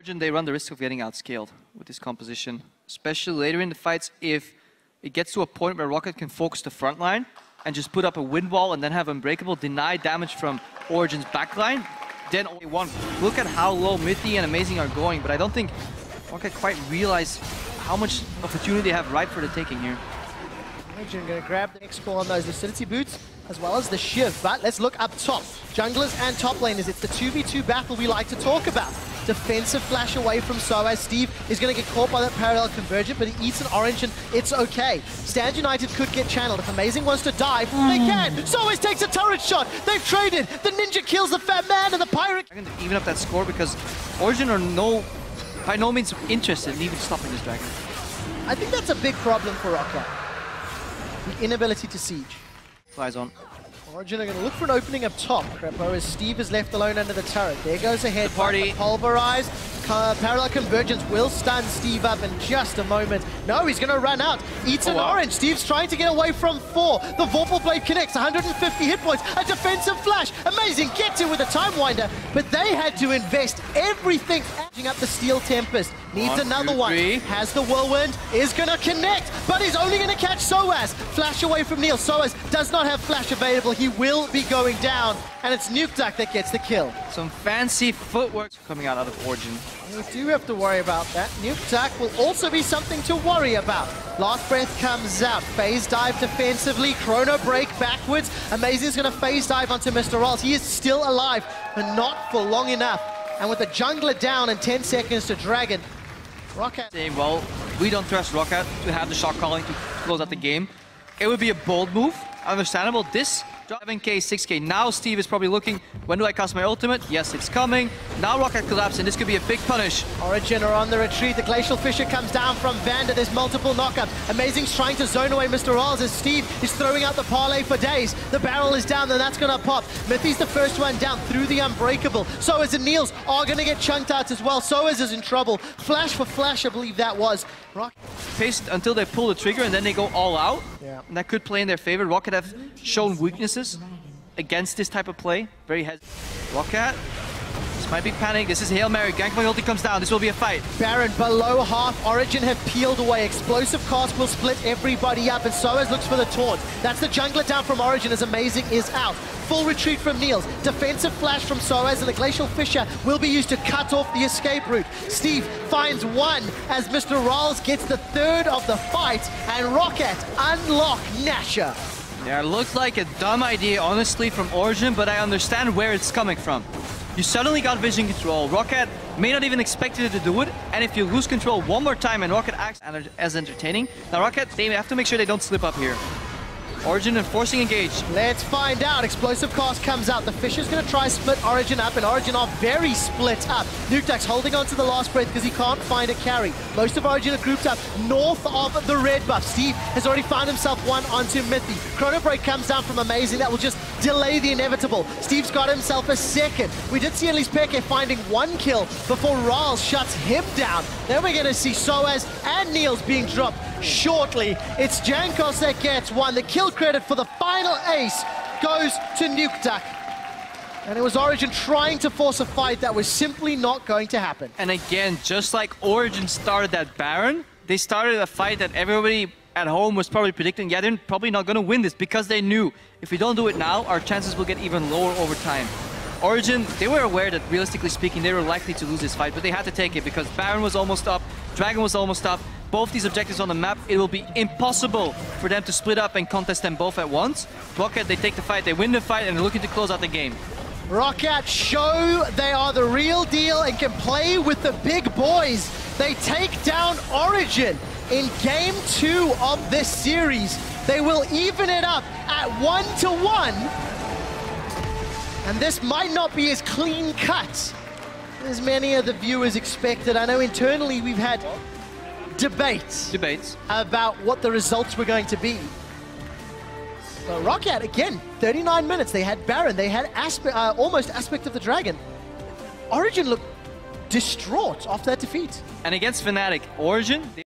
They run the risk of getting outscaled with this composition, especially later in the fights. If it gets to a point where Roccat can focus the front line and just put up a wind wall and then have Unbreakable deny damage from Origen's backline, then only one. Look at how low Mythy and Amazing are going, but I don't think Roccat quite realize how much opportunity they have right for the taking here. Origen going to grab the next score on those Lucidity Boots, as well as the Shiv, but let's look up top. Junglers and top laners, it's the 2v2 battle we like to talk about. Defensive flash away from Soaz. Steve is going to get caught by that parallel convergent, but he eats an orange and it's okay. Stand United could get channeled. If Amazing wants to dive, they can. Soaz takes a turret shot. They've traded. The Ninja kills the Fat Man and the Pirate. I'm going to even up that score because Origen are by no means interested in even stopping this dragon. I think that's a big problem for Roccat. The inability to siege. Flies on. Origen are going to look for an opening up top. Crepo as Steve is left alone under the turret. There goes ahead. The party. Pulverized. Parallel Convergence will stun Steve up in just a moment. No, he's going to run out. Eats an orange. Steve's trying to get away from 4. The Vorpal Blade connects. 150 hit points. A defensive flash. Amazing. Gets it with a Time Winder. But they had to invest everything. Edging up the Steel Tempest. Needs another one. Has the Whirlwind. Is going to connect. But he's only going to catch Soaz. Flash away from Neil. Soaz does not have flash available. He will be going down. And it's Nukeduck that gets the kill. Some fancy footwork coming out of Origen. We do have to worry about that. Nukeduck will also be something to worry about. Last Breath comes out. Phase dive defensively. Chrono Break backwards. Amazing's going to phase dive onto Mr. Rolls. He is still alive, but not for long enough. And with the jungler down and 10 seconds to Dragon, Roccat saying, well, we don't trust Roccat to have the shot calling to close out the game. It would be a bold move. Understandable. This 7k, 6k. Now Steve is probably looking, when do I cast my ultimate? Yes, it's coming. Now Roccat collapse, and this could be a big punish. Origen are on the retreat. The Glacial Fissure comes down from Vander. There's multiple knockups. Amazing's trying to zone away Mr. Rolls as Steve is throwing out the parlay for days. The barrel is down, and that's going to pop. Mythy's the first one down through the Unbreakable. Soaz and Niels are going to get chunked out as well. Soaz is in trouble. Flash for flash, I believe that was. Paced until they pull the trigger, and then they go all out. Yeah. And that could play in their favor. Roccat have shown weaknesses against this type of play. Very hesitant. Roccat, this might be panic. This is Hail Mary. Gangplank ulti comes down. This will be a fight. Baron below half. Origen have peeled away. Explosive cast will split everybody up, and Soaz looks for the taunt. That's the jungler down from Origen as Amazing is out. Full retreat from Niels. Defensive flash from Soaz, and the Glacial Fissure will be used to cut off the escape route. Steve finds one as Mr. Rolls gets the third of the fight, and Roccat unlock Nasher. Yeah, it looked like a dumb idea, honestly, from Origen, but I understand where it's coming from. You suddenly got vision control. Roccat may not even expect you to do it, and if you lose control one more time and Roccat acts as entertaining, now Roccat, they have to make sure they don't slip up here. Origen enforcing engage. Let's find out. Explosive cast comes out. The Fisher's going to try split Origen up, and Origen are very split up. Nukeduck's holding on to the last breath because he can't find a carry. Most of Origen are grouped up north of the red buff. Steve has already found himself one onto Mythy. Chrono Break comes down from Amazing. That will just delay the inevitable. Steve's got himself a second. We did see at least Peke finding one kill before Rals shuts him down. Then we're going to see Soaz and Niels being dropped shortly. It's Jankos that gets one. The kill credit for the final ace goes to Nukeduck. And it was Origen trying to force a fight that was simply not going to happen. And again, just like Origen started that Baron, they started a fight that everybody at home was probably predicting, yeah, they're probably not going to win this, because they knew if we don't do it now, our chances will get even lower over time. Origen, they were aware that realistically speaking, they were likely to lose this fight, but they had to take it because Baron was almost up, Dragon was almost up. Both these objectives on the map, it will be impossible for them to split up and contest them both at once. Roccat, they take the fight, they win the fight, and they're looking to close out the game. Roccat show they are the real deal and can play with the big boys. They take down Origen in Game 2 of this series. They will even it up at 1-1. And this might not be as clean cut as many of the viewers expected. I know internally we've had debates about what the results were going to be. So Roccat, again, 39 minutes. They had Baron, they had almost Aspect of the Dragon. Origen looked distraught after that defeat. And against Fnatic, Origen...